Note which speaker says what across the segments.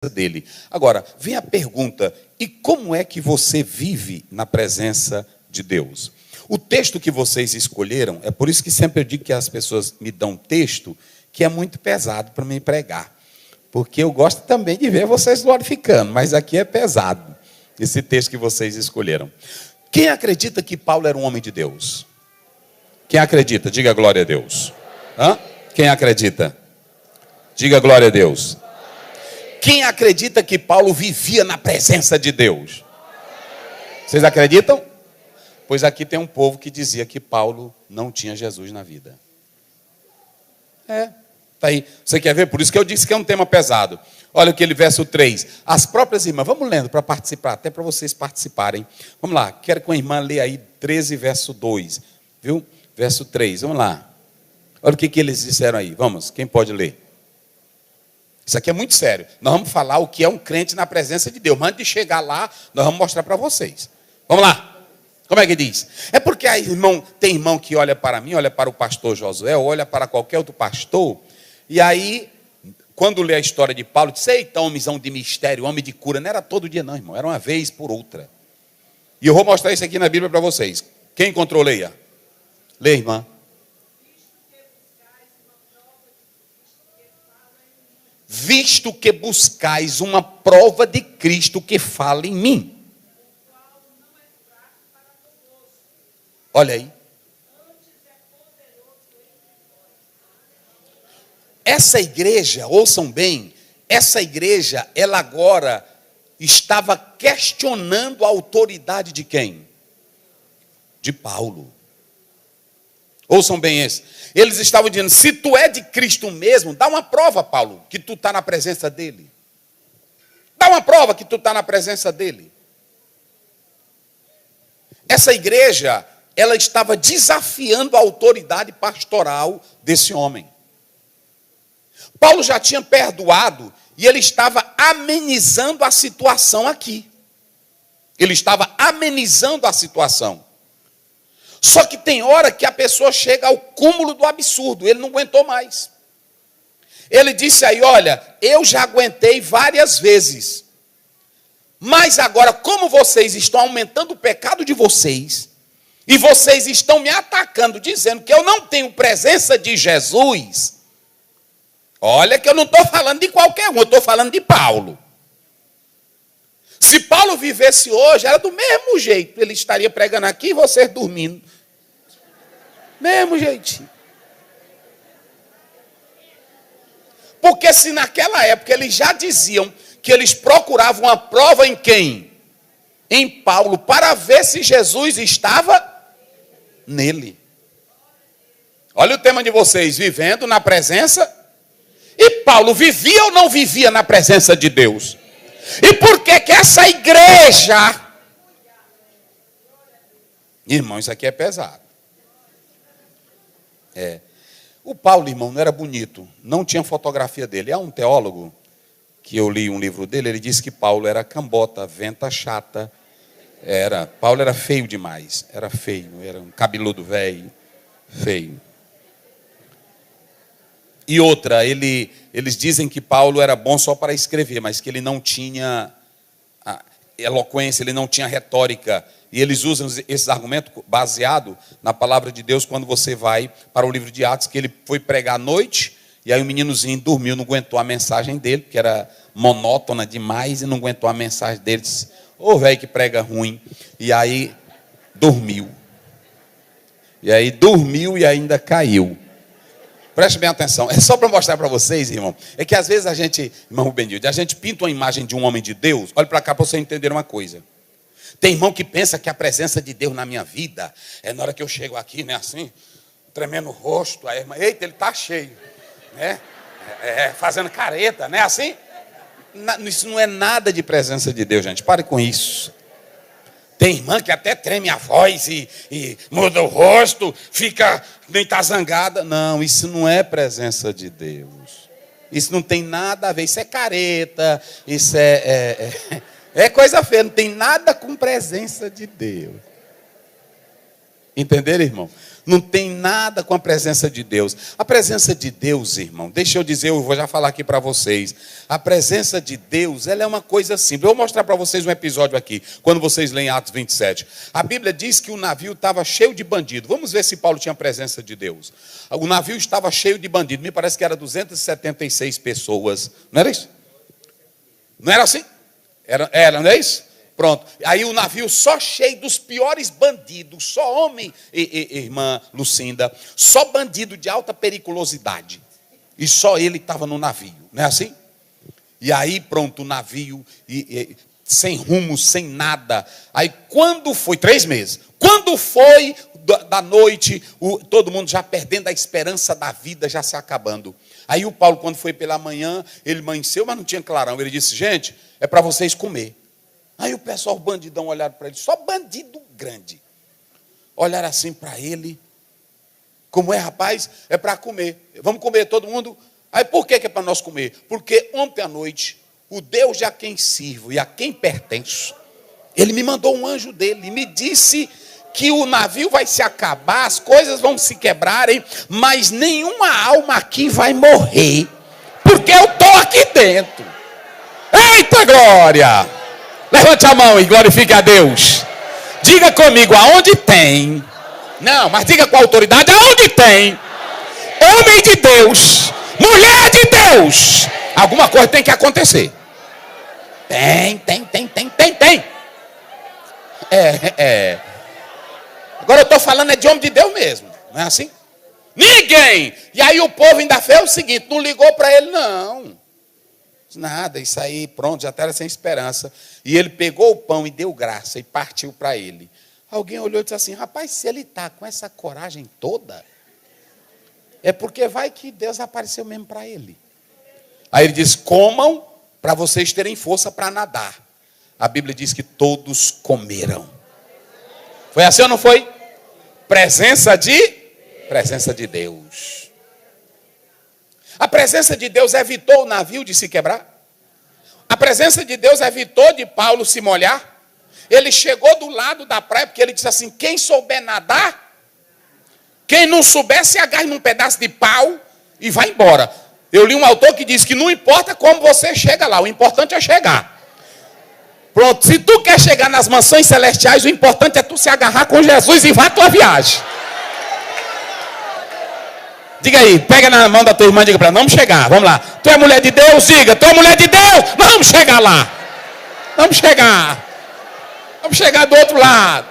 Speaker 1: dele. Agora, vem a pergunta: e como é que você vive na presença de Deus? O texto que vocês escolheram, é por isso que sempre eu digo que as pessoas me dão texto que é muito pesado para me pregar. Porque eu gosto também de ver vocês glorificando, mas aqui é pesado, esse texto que vocês escolheram. Quem acredita que Paulo era um homem de Deus? Quem acredita? Diga glória a Deus. Hã? Quem acredita? Diga glória a Deus. Quem acredita que Paulo vivia na presença de Deus? Vocês acreditam? Pois aqui tem um povo que dizia que Paulo não tinha Jesus na vida. Está aí. Você quer ver? Por isso que eu disse que é um tema pesado. Olha aquele verso 3. As próprias irmãs, vamos lendo para participar, até para vocês participarem. Vamos lá, quero que a irmã leia aí 13, verso 2. Viu? Verso 3, vamos lá. Olha o que eles disseram aí. Vamos, quem pode ler? Isso aqui é muito sério. Nós vamos falar o que é um crente na presença de Deus. Mas antes de chegar lá, nós vamos mostrar para vocês. Vamos lá. Como é que diz? É porque tem irmão que olha para mim, olha para o pastor Josué, olha para qualquer outro pastor, e aí, quando lê a história de Paulo, diz: eita, homenzão de mistério, homem de cura. Não era todo dia não, irmão, era uma vez por outra. E eu vou mostrar isso aqui na Bíblia para vocês. Quem encontrou, leia. Leia, irmã. Visto que buscais uma prova de Cristo que fala em mim. Olha aí. Essa igreja, ouçam bem, essa igreja, ela agora estava questionando a autoridade de quem? De Paulo. Ouçam bem esse. Eles estavam dizendo: se tu é de Cristo mesmo, dá uma prova, Paulo, que tu está na presença dele. Dá uma prova que tu está na presença dele. Essa igreja, ela estava desafiando a autoridade pastoral desse homem. Paulo já tinha perdoado e ele estava amenizando a situação aqui. Ele estava amenizando a situação. Só que tem hora que a pessoa chega ao cúmulo do absurdo. Ele não aguentou mais. Ele disse aí: olha, eu já aguentei várias vezes. Mas agora, como vocês estão aumentando o pecado de vocês, e vocês estão me atacando, dizendo que eu não tenho presença de Jesus, olha que eu não estou falando de qualquer um, eu estou falando de Paulo. Se Paulo vivesse hoje, era do mesmo jeito. Ele estaria pregando aqui e vocês dormindo. Mesmo jeitinho. Porque se naquela época eles já diziam que eles procuravam uma prova em quem? Em Paulo, para ver se Jesus estava nele. Olha o tema de vocês: vivendo na presença. E Paulo vivia ou não vivia na presença de Deus? E por que que essa igreja... Irmão, isso aqui é pesado. O Paulo, irmão, não era bonito. Não tinha fotografia dele. Há um teólogo, que eu li um livro dele, ele disse que Paulo era cambota, venta chata. Paulo era feio demais. Era feio, era um cabeludo velho, feio. E outra, eles dizem que Paulo era bom só para escrever, mas que ele não tinha eloquência, ele não tinha retórica. E eles usam esses argumentos baseado na palavra de Deus quando você vai para o livro de Atos, que ele foi pregar à noite, e aí o meninozinho dormiu, não aguentou a mensagem dele, porque era monótona demais, e não aguentou a mensagem dele. Disse: ô velho que prega ruim. E aí dormiu. E aí dormiu e ainda caiu. Preste bem atenção, é só para mostrar para vocês, irmão, é que às vezes a gente, irmão Rubenildo, a gente pinta uma imagem de um homem de Deus. Olha para cá para você entender uma coisa. Tem irmão que pensa que a presença de Deus na minha vida é na hora que eu chego aqui, né, assim, tremendo o rosto, aí a irmã: eita, ele está cheio, né? Fazendo careta, né, assim? Isso não é nada de presença de Deus, gente, pare com isso. Tem irmã que até treme a voz e muda o rosto, fica, nem está zangada. Não, isso não é presença de Deus. Isso não tem nada a ver, isso é careta, isso é coisa feia, não tem nada com presença de Deus. Entenderam, irmão? Não tem nada com a presença de Deus. A presença de Deus, irmão, deixa eu dizer, eu vou já falar aqui para vocês. A presença de Deus, ela é uma coisa simples. Eu vou mostrar para vocês um episódio aqui, quando vocês leem Atos 27. A Bíblia diz que o navio estava cheio de bandido. Vamos ver se Paulo tinha a presença de Deus. O navio estava cheio de bandido. Me parece que era 276 pessoas. Não era isso? Não era assim? Era, não é isso? Pronto. Aí o navio só cheio dos piores bandidos, só homem, irmã Lucinda, só bandido de alta periculosidade. E só ele estava no navio, não é assim? E aí pronto, o navio, sem rumo, sem nada. Aí quando foi, 3 meses, quando foi da noite, todo mundo já perdendo a esperança da vida, já se acabando. Aí o Paulo, quando foi pela manhã, ele amanheceu, mas não tinha clarão. Ele disse, gente, é para vocês comer. Aí o pessoal, o bandidão, olharam para ele, só bandido grande. Olharam assim para ele. Como é, rapaz? É para comer. Vamos comer todo mundo? Aí por que é para nós comer? Porque ontem à noite, o Deus a quem sirvo e a quem pertenço, ele me mandou um anjo dele e me disse que o navio vai se acabar, as coisas vão se quebrarem, mas nenhuma alma aqui vai morrer, porque eu estou aqui dentro. Eita glória! Levante a mão e glorifique a Deus. Diga comigo, aonde tem? Não, mas diga com autoridade, aonde tem? Homem de Deus, mulher de Deus, alguma coisa tem que acontecer. Tem. Agora eu estou falando de homem de Deus mesmo, não é assim? Ninguém. E aí o povo ainda fez o seguinte, não ligou para ele não. Nada, isso aí, pronto, já estava sem esperança. E ele pegou o pão e deu graça e partiu para ele. Alguém olhou e disse assim, rapaz, se ele está com essa coragem toda, é porque vai que Deus apareceu mesmo para ele. Aí ele diz, comam para vocês terem força para nadar. A Bíblia diz que todos comeram. Foi assim ou não foi? Presença de Deus. A presença de Deus evitou o navio de se quebrar. A presença de Deus evitou de Paulo se molhar. Ele chegou do lado da praia, porque ele disse assim, quem souber nadar, quem não souber, se agarre num pedaço de pau e vai embora. Eu li um autor que diz que não importa como você chega lá, o importante é chegar. Pronto, se tu quer chegar nas mansões celestiais, o importante é tu se agarrar com Jesus e vá a tua viagem. Diga aí, pega na mão da tua irmã e diga para ela, vamos chegar, vamos lá. Tu é mulher de Deus? Diga, tu é mulher de Deus? Vamos chegar lá. Vamos chegar do outro lado.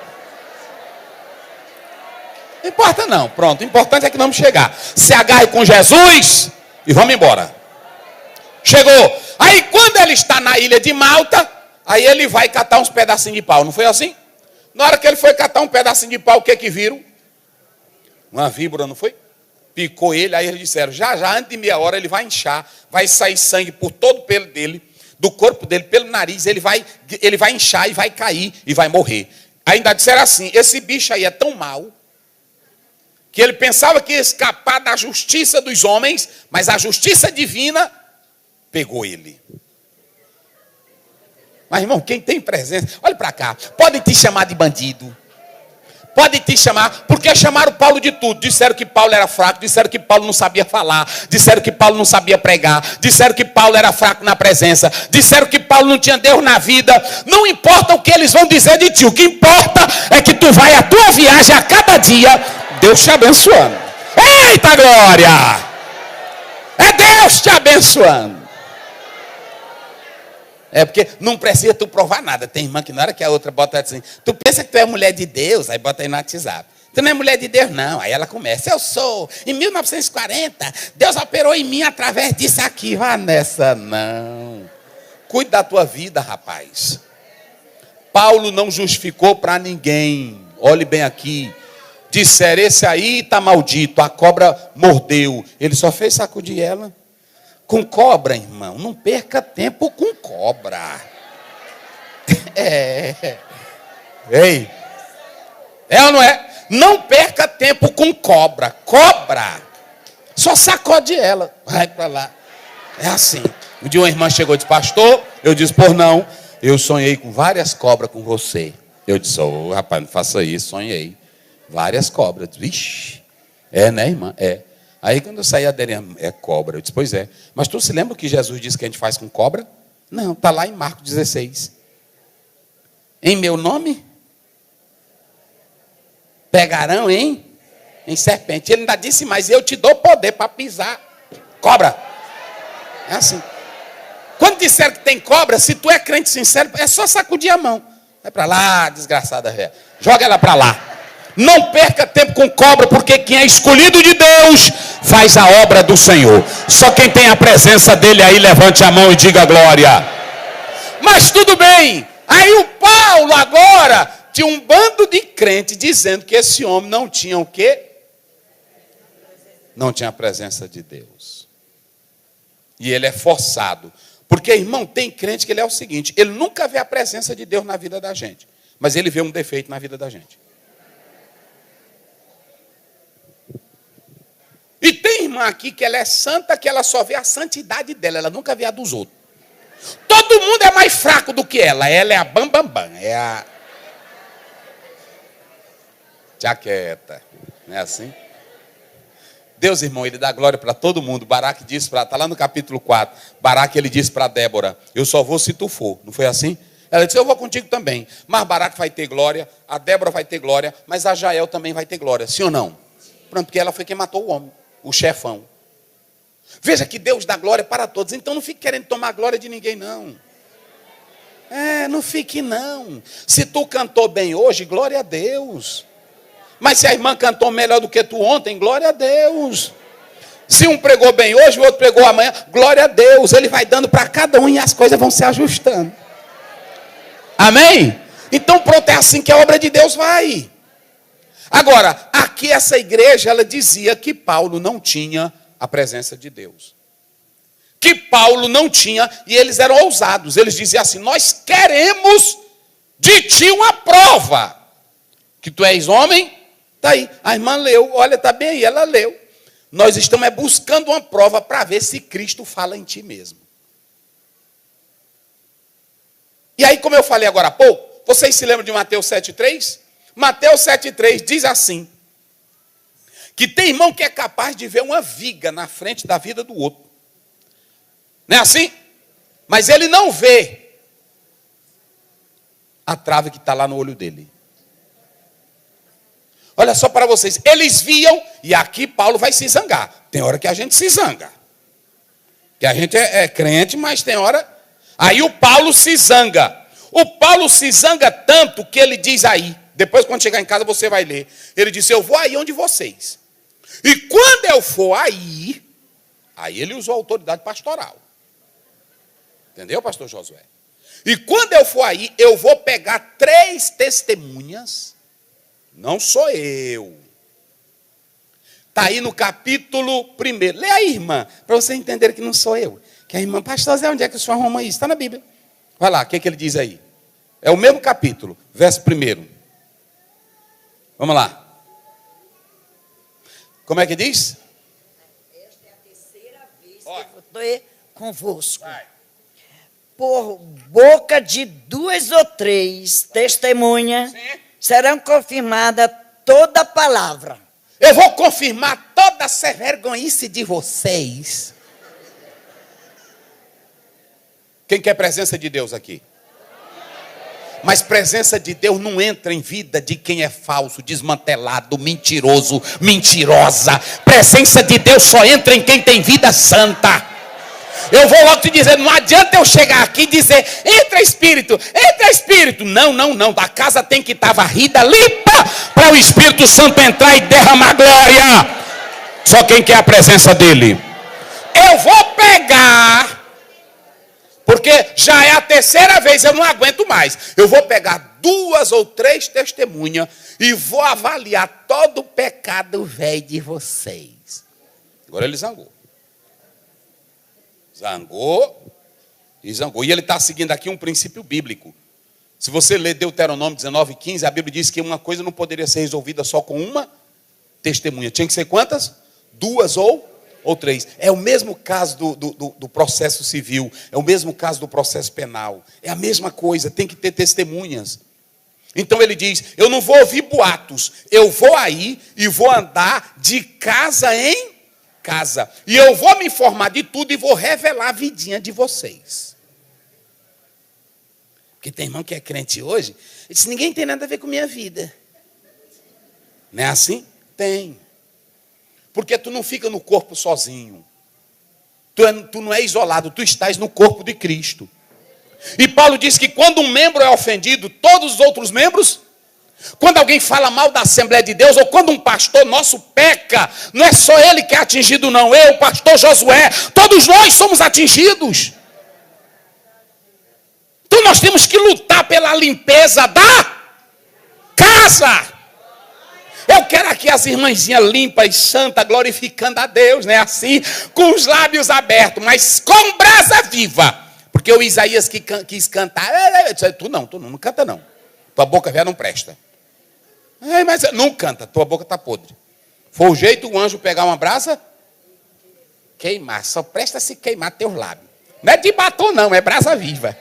Speaker 1: Não importa não, pronto, o importante é que vamos chegar. Se agarre com Jesus e vamos embora. Chegou. Aí quando ele está na ilha de Malta, aí ele vai catar uns pedacinhos de pau, não foi assim? Na hora que ele foi catar um pedacinho de pau, o que viram? Uma víbora, não foi? Picou ele, aí eles disseram, já, antes de meia hora ele vai inchar, vai sair sangue por todo o pelo dele, do corpo dele, pelo nariz, ele vai inchar e vai cair e vai morrer. Ainda disseram assim, esse bicho aí é tão mau, que ele pensava que ia escapar da justiça dos homens, mas a justiça divina pegou ele. Mas irmão, quem tem presença, olha para cá, podem te chamar de bandido. Pode te chamar, porque chamaram Paulo de tudo. Disseram que Paulo era fraco, disseram que Paulo não sabia falar, disseram que Paulo não sabia pregar, disseram que Paulo era fraco na presença, disseram que Paulo não tinha Deus na vida. Não importa o que eles vão dizer de ti, o que importa é que tu vai a tua viagem a cada dia, Deus te abençoando. Eita glória! É Deus te abençoando. É porque não precisa tu provar nada. Tem irmã que na hora que a outra bota assim, tu pensa que tu é mulher de Deus, aí bota aí no WhatsApp. Tu não é mulher de Deus não. Aí ela começa, eu sou. Em 1940, Deus operou em mim através disso aqui. Vá nessa não. Cuide da tua vida, rapaz. Paulo não justificou para ninguém. Olhe bem aqui. Disseram, esse aí está maldito, a cobra mordeu. Ele só fez sacudir ela. Com cobra, irmão, não perca tempo com cobra. Ei, é ou não é? Não perca tempo com cobra. Cobra, só sacode ela, vai para lá. É assim. Um dia uma irmã chegou e disse, pastor, eu disse, por não, eu sonhei com várias cobras com você. Eu disse, rapaz, não faça isso, sonhei. Várias cobras. Vixe. É, né, irmã? É. Aí quando eu saí, a Adélia, é cobra. Eu disse, pois é. Mas tu se lembra o que Jesus disse que a gente faz com cobra? Não, está lá em Marcos 16. Em meu nome? Pegarão em serpente. Ele ainda disse, mas eu te dou poder para pisar cobra. É assim. Quando disser que tem cobra, se tu é crente sincero, é só sacudir a mão. Vai para lá, desgraçada velha. Joga ela para lá. Não perca tempo com cobra, porque quem é escolhido de Deus faz a obra do Senhor. Só quem tem a presença dele aí, levante a mão e diga glória. Mas tudo bem. Aí o Paulo agora tinha um bando de crente dizendo que esse homem não tinha o quê? Não tinha a presença de Deus. E ele é forçado. Porque, irmão, tem crente que ele é o seguinte, ele nunca vê a presença de Deus na vida da gente, mas ele vê um defeito na vida da gente. E tem irmã aqui que ela é santa, que ela só vê a santidade dela, ela nunca vê a dos outros. Todo mundo é mais fraco do que ela é a bambambam, é a jaqueta, não é assim? Deus, irmão, ele dá glória para todo mundo. Baraque disse para, está lá no capítulo 4, Baraque ele disse para Débora, eu só vou se tu for, não foi assim? Ela disse, eu vou contigo também, mas Baraque vai ter glória, a Débora vai ter glória, mas a Jael também vai ter glória, sim ou não? Pronto, porque ela foi quem matou o homem, o chefão. Veja que Deus dá glória para todos, então não fique querendo tomar glória de ninguém não. Não fique não. Se tu cantou bem hoje, glória a Deus. Mas se a irmã cantou melhor do que tu ontem, glória a Deus. Se um pregou bem hoje, o outro pregou amanhã, glória a Deus. Ele vai dando para cada um e as coisas vão se ajustando. Amém? Então pronto, é assim que a obra de Deus vai. Agora, aqui essa igreja, ela dizia que Paulo não tinha a presença de Deus. Que Paulo não tinha, e eles eram ousados. Eles diziam assim, nós queremos de ti uma prova. Que tu és homem? Está aí, a irmã leu, olha, está bem aí, ela leu. Nós estamos buscando uma prova para ver se Cristo fala em ti mesmo. E aí, como eu falei agora há pouco, vocês se lembram de Mateus 7,3? Mateus 7,3 diz assim, que tem irmão que é capaz de ver uma viga na frente da vida do outro. Não é assim? Mas ele não vê a trave que está lá no olho dele. Olha só para vocês, eles viam, e aqui Paulo vai se zangar. Tem hora que a gente se zanga. Que a gente é crente, mas tem hora... Aí o Paulo se zanga. O Paulo se zanga tanto que ele diz aí, depois quando chegar em casa você vai ler. Ele disse, eu vou aí onde vocês. E quando eu for aí ele usou a autoridade pastoral. Entendeu, pastor Josué? E quando eu for aí, eu vou pegar 3 testemunhas. Não sou eu. Está aí no capítulo 1. Lê aí, irmã, para você entender que não sou eu. Que a irmã, pastor Zé, onde é que o senhor arruma isso? Está na Bíblia. Vai lá, o que ele diz aí? É o mesmo capítulo, verso 1. Vamos lá. Como é que diz?
Speaker 2: Esta é a terceira vez que eu estou convosco.
Speaker 1: Vai.
Speaker 2: Por boca de 2 ou 3 testemunhas, serão confirmada toda a palavra.
Speaker 1: Eu vou confirmar toda a vergonhice de vocês. Quem quer presença de Deus aqui? Mas presença de Deus não entra em vida de quem é falso, desmantelado, mentiroso, mentirosa. Presença de Deus só entra em quem tem vida santa. Eu vou logo te dizer, não adianta eu chegar aqui e dizer, entra Espírito. Não. A casa tem que estar varrida, limpa, para o Espírito Santo entrar e derramar glória. Só quem quer a presença dele. Eu vou pegar, porque já é a terceira vez, eu não aguento mais. Eu vou pegar 2 ou 3 testemunhas e vou avaliar todo o pecado velho de vocês. Agora ele zangou. Zangou. E ele está seguindo aqui um princípio bíblico. Se você ler Deuteronômio 19:15, a Bíblia diz que uma coisa não poderia ser resolvida só com uma testemunha. Tinha que ser quantas? 2 ou 3. É o mesmo caso do processo civil. É o mesmo caso do processo penal. É a mesma coisa, tem que ter testemunhas. Então ele diz, eu não vou ouvir boatos, eu vou aí e vou andar de casa em casa. E eu vou me informar de tudo e vou revelar a vidinha de vocês. Porque tem irmão que é crente hoje, ele diz, ninguém tem nada a ver com minha vida. Não é assim? Tem. Porque tu não fica no corpo sozinho. Tu não é isolado, tu estás no corpo de Cristo. E Paulo diz que quando um membro é ofendido, todos os outros membros, quando alguém fala mal da Assembleia de Deus, ou quando um pastor nosso peca, não é só ele que é atingido não, eu, o pastor Josué, todos nós somos atingidos. Então nós temos que lutar pela limpeza da casa. Eu quero aqui as irmãzinhas limpas e santas, glorificando a Deus, né? Assim, com os lábios abertos, mas com brasa viva. Porque o Isaías que quis cantar, tu não canta não. Tua boca velha não presta. Mas não canta, tua boca está podre. Foi o jeito o anjo pegar uma brasa, queimar, só presta se queimar teus lábios. Não é de batom não, é brasa viva.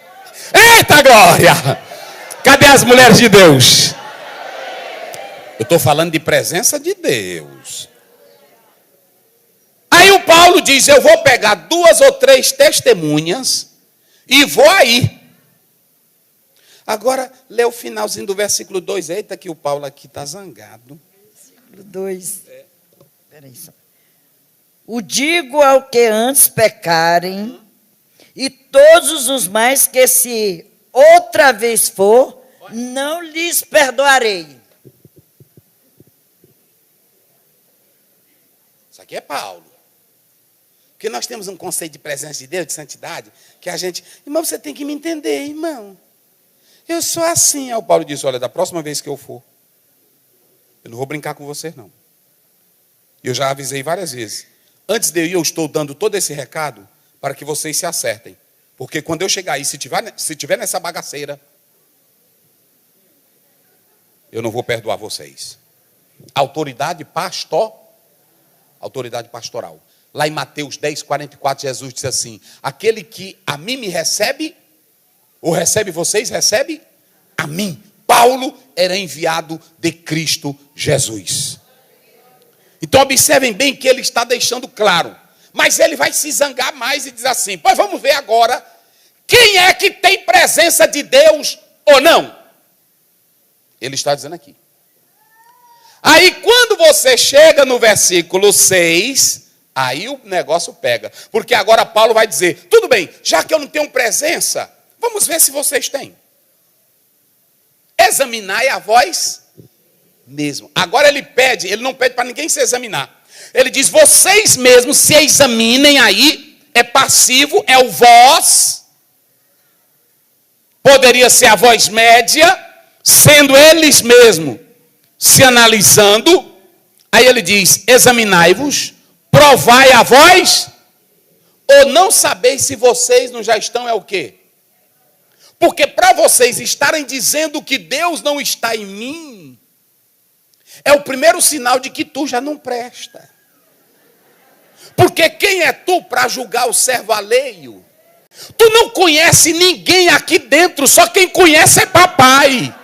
Speaker 1: Eita glória! Cadê as mulheres de Deus? Eu estou falando de presença de Deus. Aí o Paulo diz, eu vou pegar 2 ou 3 testemunhas e vou aí. Agora, lê o finalzinho do versículo 2. Eita, que o Paulo aqui está zangado.
Speaker 2: Versículo 2. Peraí só. O digo ao que antes pecarem, e todos os mais que se outra vez for, não lhes perdoarei.
Speaker 1: Isso aqui é Paulo. Porque nós temos um conceito de presença de Deus, de santidade, que a gente... Irmão, você tem que me entender, irmão. Eu sou assim. Aí o Paulo disse, olha, da próxima vez que eu for, eu não vou brincar com vocês, não. Eu já avisei várias vezes. Antes de eu estou dando todo esse recado para que vocês se acertem. Porque quando eu chegar aí, se tiver nessa bagaceira, eu não vou perdoar vocês. Autoridade pastoral. Lá em Mateus 10, 44, Jesus disse assim, aquele que a mim me recebe, ou recebe vocês, recebe a mim. Paulo era enviado de Cristo Jesus. Então observem bem que ele está deixando claro. Mas ele vai se zangar mais e diz assim, pois vamos ver agora, quem é que tem presença de Deus ou não? Ele está dizendo aqui. Aí quando você chega no versículo 6, aí o negócio pega. Porque agora Paulo vai dizer, tudo bem, já que eu não tenho presença, vamos ver se vocês têm. Examinai a vós mesmo. Agora ele não pede para ninguém se examinar. Ele diz, vocês mesmos se examinem aí, é passivo, é o vós. Poderia ser a voz média, sendo eles mesmos se analisando. Aí ele diz, examinai-vos, provai a vós, ou não sabeis se vocês não já estão, é o quê? Porque para vocês estarem dizendo que Deus não está em mim, é o primeiro sinal de que tu já não presta. Porque quem é tu para julgar o servo alheio? Tu não conhece ninguém aqui dentro, só quem conhece é papai.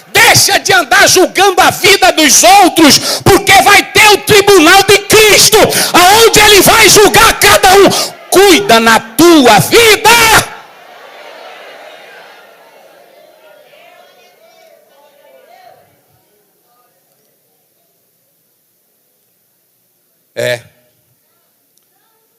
Speaker 1: Deixa de andar julgando a vida dos outros, porque vai ter o tribunal de Cristo, aonde ele vai julgar cada um. Cuida na tua vida.